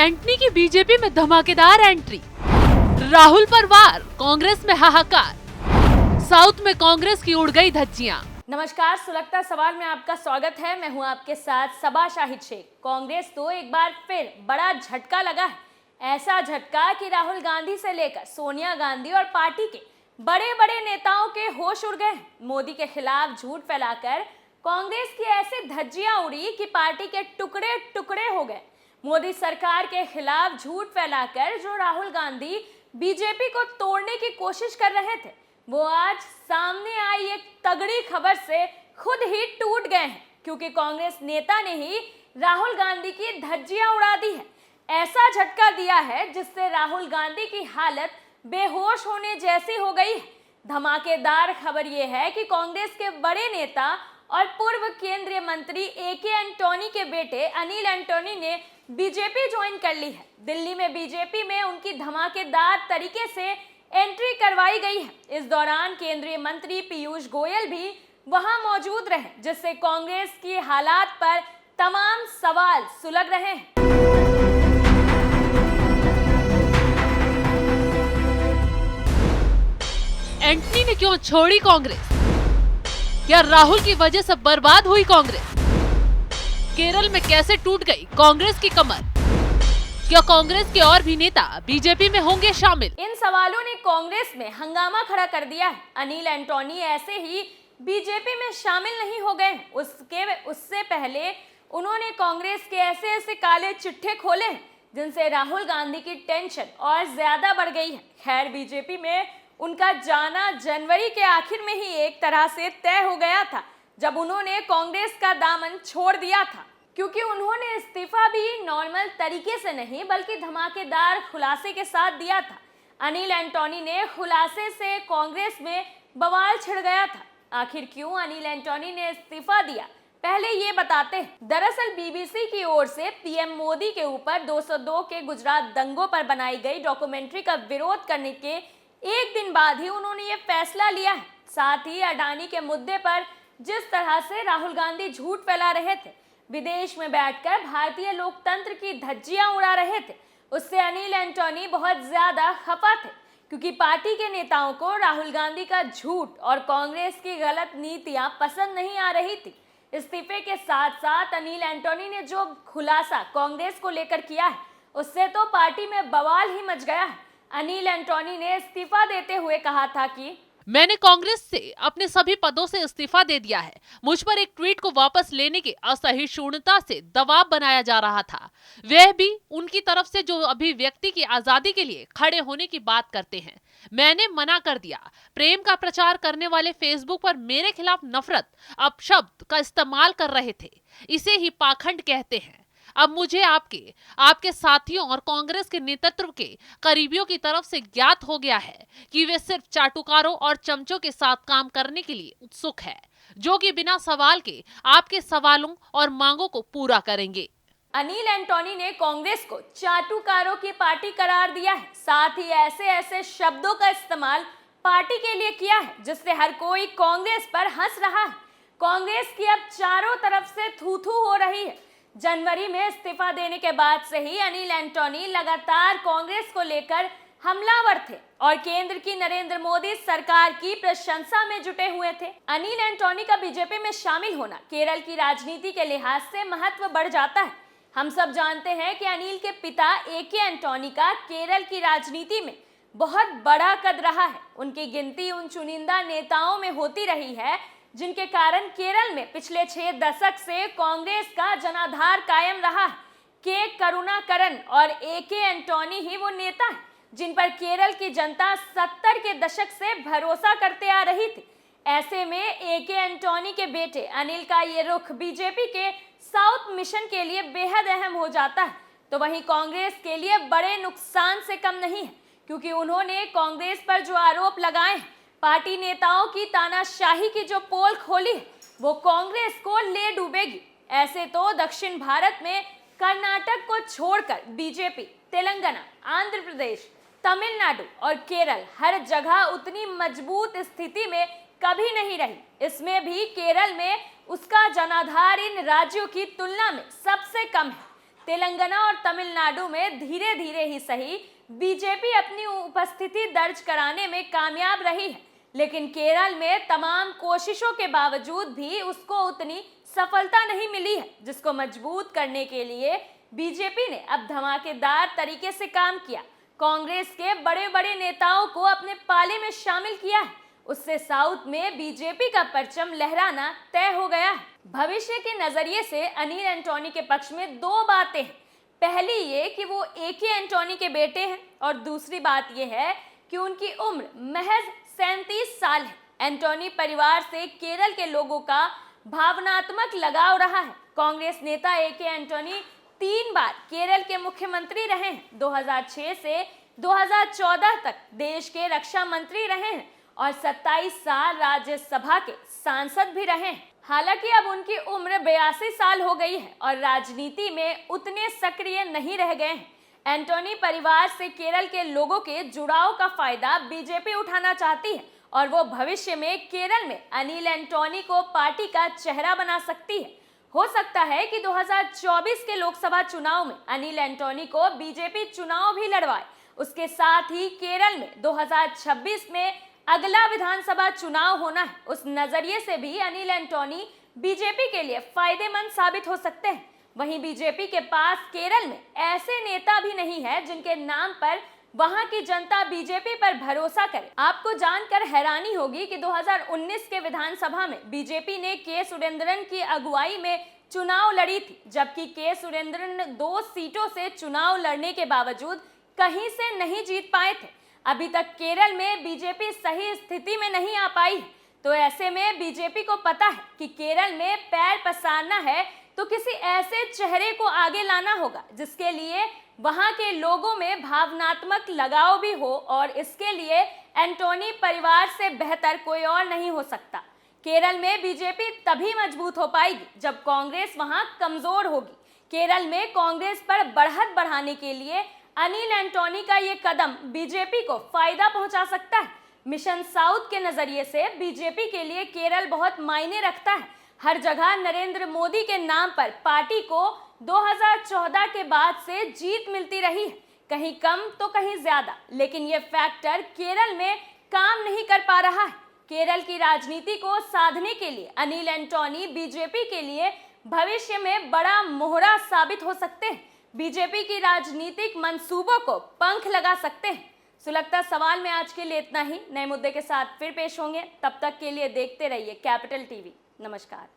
Antony की BJP में धमाकेदार एंट्री, राहुल पर वार, कांग्रेस में हाहाकार, साउथ में कांग्रेस की उड़ गई धज्जियां। नमस्कार, सुलगता सवाल में आपका स्वागत है। मैं हूं आपके साथ सबा शाहिद शेख। कांग्रेस तो एक बार फिर बड़ा झटका लगा है। ऐसा झटका कि राहुल गांधी से लेकर सोनिया गांधी और पार्टी के बड़े बड़े नेताओं के होश उड़ गए। मोदी के खिलाफ झूठ फैलाकर कांग्रेस की ऐसी धज्जियां उड़ी कि पार्टी के टुकड़े टुकड़े हो गए। मोदी सरकार के खिलाफ झूठ फैलाकर जो राहुल गांधी बीजेपी को तोड़ने की कोशिश कर रहे थे, वो आज सामने आई एक तगड़ी खबर से खुद ही टूट गए हैं, क्योंकि कांग्रेस नेता ने ही राहुल गांधी की धज्जियां उड़ा दी है। ऐसा झटका दिया है जिससे राहुल गांधी की हालत बेहोश होने जैसी हो गई है। धमाकेदार खबर यह है कि कांग्रेस के बड़े नेता और पूर्व केंद्रीय मंत्री एके एंटोनी के बेटे अनिल एंटोनी ने बीजेपी ज्वाइन कर ली है। दिल्ली में बीजेपी में उनकी धमाकेदार तरीके से एंट्री करवाई गई है। इस दौरान केंद्रीय मंत्री पीयूष गोयल भी वहां मौजूद रहे, जिससे कांग्रेस की हालात पर तमाम सवाल सुलग रहे हैं। एंटनी ने क्यों छोड़ी कांग्रेस? क्या राहुल की वजह से बर्बाद हुई कांग्रेस? केरल में कैसे टूट गई कांग्रेस की कमर? क्या कांग्रेस के और भी नेता बीजेपी में होंगे शामिल? इन सवालों ने कांग्रेस में हंगामा खड़ा कर दिया है। अनिल एंटोनी ऐसे ही बीजेपी में शामिल नहीं हो गए। उससे पहले उन्होंने कांग्रेस के ऐसे काले चिट्ठे खोले जिनसे राहुल गांधी की टेंशन और ज्यादा बढ़ गई है। खैर, बीजेपी में उनका जाना जनवरी के आखिर में ही एक तरह से तय हो गया था, जब उन्होंने कांग्रेस का दामन छोड़ दिया था, क्योंकि उन्होंने इस्तीफा भी नॉर्मल तरीके से नहीं बल्कि धमाकेदार खुलासे के साथ दिया था। अनिल एंटोनी ने खुलासे से कांग्रेस में बवाल छिड़ गया था। आखिर क्यों अनिल एंटोनी ने इस्तीफा दिया, पहले ये बताते हैं। दरअसल बीबीसी की ओर से पीएम मोदी के ऊपर 202 के गुजरात दंगों पर बनाई गई डॉक्यूमेंट्री का विरोध करने के एक दिन बाद ही उन्होंने ये फैसला लिया है। साथ ही अडानी के मुद्दे पर जिस तरह से राहुल गांधी झूठ फैला रहे थे, विदेश में बैठकर भारतीय लोकतंत्र की धज्जियां उड़ा रहे थे, उससे अनिल एंटोनी बहुत ज्यादा खफा थे, क्योंकि पार्टी के नेताओं को राहुल गांधी का झूठ और कांग्रेस की गलत नीतियां पसंद नहीं आ रही थी। इस्तीफे के साथ साथ अनिल एंटोनी ने जो खुलासा कांग्रेस को लेकर किया है, उससे तो पार्टी में बवाल ही मच गया है। अनिल एंटोनी ने इस्तीफा देते हुए कहा था कि मैंने कांग्रेस से अपने सभी पदों से इस्तीफा दे दिया है। मुझ पर एक ट्वीट को वापस लेने के असहिष्णुता से दबाव बनाया जा रहा था, वह भी उनकी तरफ से जो अभिव्यक्ति की आजादी के लिए खड़े होने की बात करते हैं। मैंने मना कर दिया। प्रेम का प्रचार करने वाले फेसबुक पर मेरे खिलाफ नफरत अपशब्द का इस्तेमाल कर रहे थे, इसे ही पाखंड कहते हैं। अब मुझे आपके साथियों और कांग्रेस के नेतृत्व के करीबियों की तरफ से ज्ञात हो गया है कि वे सिर्फ चाटुकारों और चमचों के साथ काम करने के लिए उत्सुक है, जो कि बिना सवाल के आपके सवालों और मांगों को पूरा करेंगे। अनिल एंटोनी ने कांग्रेस को चाटुकारों की पार्टी करार दिया है। साथ ही ऐसे शब्दों का इस्तेमाल पार्टी के लिए किया है जिससे हर कोई कांग्रेस पर हंस रहा है। कांग्रेस की अब चारों तरफ से थू-थू हो रही है। जनवरी में इस्तीफा देने के बाद से ही अनिल एंटोनी लगातार कांग्रेस को लेकर हमलावर थे और केंद्र की नरेंद्र मोदी सरकार की प्रशंसा में जुटे हुए थे। अनिल एंटोनी का बीजेपी में शामिल होना केरल की राजनीति के लिहाज से महत्व बढ़ जाता है। हम सब जानते हैं कि अनिल के पिता एके एंटोनी का केरल की राजनीति में बहुत बड़ा कद रहा है। उनकी गिनती उन चुनिंदा नेताओं में होती रही है जिनके कारण केरल में पिछले 6 दशक से कांग्रेस का जनाधार कायम रहा है। के करुणाकरन और एके एंटोनी ही वो नेता हैं जिन पर केरल की जनता 70 के दशक से भरोसा करते आ रही थी। ऐसे में एके एंटोनी के बेटे अनिल का ये रुख बीजेपी के साउथ मिशन के लिए बेहद अहम हो जाता है, तो वहीं कांग्रेस के लिए बड़े नुकसान से कम नहीं है, क्योंकि उन्होंने कांग्रेस पर जो आरोप लगाए हैं, पार्टी नेताओं की तानाशाही की जो पोल खोली है, वो कांग्रेस को ले डूबेगी। ऐसे तो दक्षिण भारत में कर्नाटक को छोड़कर बीजेपी तेलंगाना, आंध्र प्रदेश, तमिलनाडु और केरल हर जगह उतनी मजबूत स्थिति में कभी नहीं रही। इसमें भी केरल में उसका जनाधार इन राज्यों की तुलना में सबसे कम है। तेलंगाना और तमिलनाडु में धीरे धीरे ही सही बीजेपी अपनी उपस्थिति दर्ज कराने में कामयाब रही है, लेकिन केरल में तमाम कोशिशों के बावजूद भी उसको उतनी सफलता नहीं मिली है, जिसको मजबूत करने के लिए बीजेपी ने अब धमाकेदार तरीके से काम किया। कांग्रेस के बड़े बड़े नेताओं को अपने पाले में शामिल किया है। उससे साउथ में बीजेपी का परचम लहराना तय हो गया है। भविष्य के नजरिए से अनिल एंटोनी के पक्ष में दो बातें हैं। पहली ये कि वो ए.के. एंटोनी के बेटे हैं और दूसरी बात ये है कि उनकी उम्र महज 37 साल है। एंटोनी परिवार से केरल के लोगों का भावनात्मक लगाव रहा है। कांग्रेस नेता ए.के. एंटोनी 3 बार केरल के मुख्यमंत्री रहे हैं। 2006 से 2014 तक देश के रक्षा मंत्री रहे हैं और 27 साल राज्यसभा के सांसद भी रहे हैं। हालांकि अब उनकी उम्र 82 साल हो गई है और राजनीति में उतने सक्रिय नहीं रह गए हैं। एंटोनी परिवार से केरल के लोगों के जुड़ाव का फायदा बीजेपी उठाना चाहती है और वो भविष्य में केरल में अनिल एंटोनी को पार्टी का चेहरा बना सकती है। हो सकता है कि 2024 के लोकसभा चुनाव में अनिल एंटोनी को बीजेपी चुनाव भी लड़वाए। उसके साथ ही केरल में 2026 में अगला विधानसभा चुनाव होना है, उस नजरिए से भी अनिल एंटोनी बीजेपी के लिए फायदेमंद साबित हो सकते हैं। वहीं बीजेपी के पास केरल में ऐसे नेता भी नहीं है जिनके नाम पर वहां की जनता बीजेपी पर भरोसा करे। आपको जानकर हैरानी होगी कि 2019 के विधानसभा में बीजेपी ने के सुरेंद्रन की अगुवाई में चुनाव लड़ी थी, जबकि के सुरेंद्रन 2 सीटों से चुनाव लड़ने के बावजूद कहीं से नहीं जीत पाए थे। अभी तक केरल में बीजेपी सही स्थिति में नहीं आ पाई है, तो ऐसे में बीजेपी को पता है कि केरल में पैर पसारना है तो किसी ऐसे चेहरे को आगे लाना होगा जिसके लिए वहां के लोगों में भावनात्मक लगाव भी हो, और इसके लिए एंटोनी परिवार से बेहतर कोई और नहीं हो सकता। केरल में बीजेपी तभी मजबूत हो पाएगी जब कांग्रेस वहां कमजोर होगी। केरल में कांग्रेस पर बढ़त बढ़ाने के लिए अनिल एंटोनी का ये कदम बीजेपी को फायदा पहुंचा सकता है। मिशन साउथ के नजरिए से बीजेपी के लिए केरल बहुत मायने रखता है। हर जगह नरेंद्र मोदी के नाम पर पार्टी को 2014 के बाद से जीत मिलती रही है, कहीं कम तो कहीं ज्यादा, लेकिन ये फैक्टर केरल में काम नहीं कर पा रहा है। केरल की राजनीति को साधने के लिए अनिल एंटोनी बीजेपी के लिए भविष्य में बड़ा मोहरा साबित हो सकते हैं, बीजेपी की राजनीतिक मंसूबों को पंख लगा सकते हैं। सुलगता सवाल में आज के लिए इतना ही। नए मुद्दे के साथ फिर पेश होंगे, तब तक के लिए देखते रहिए कैपिटल टीवी। नमस्कार।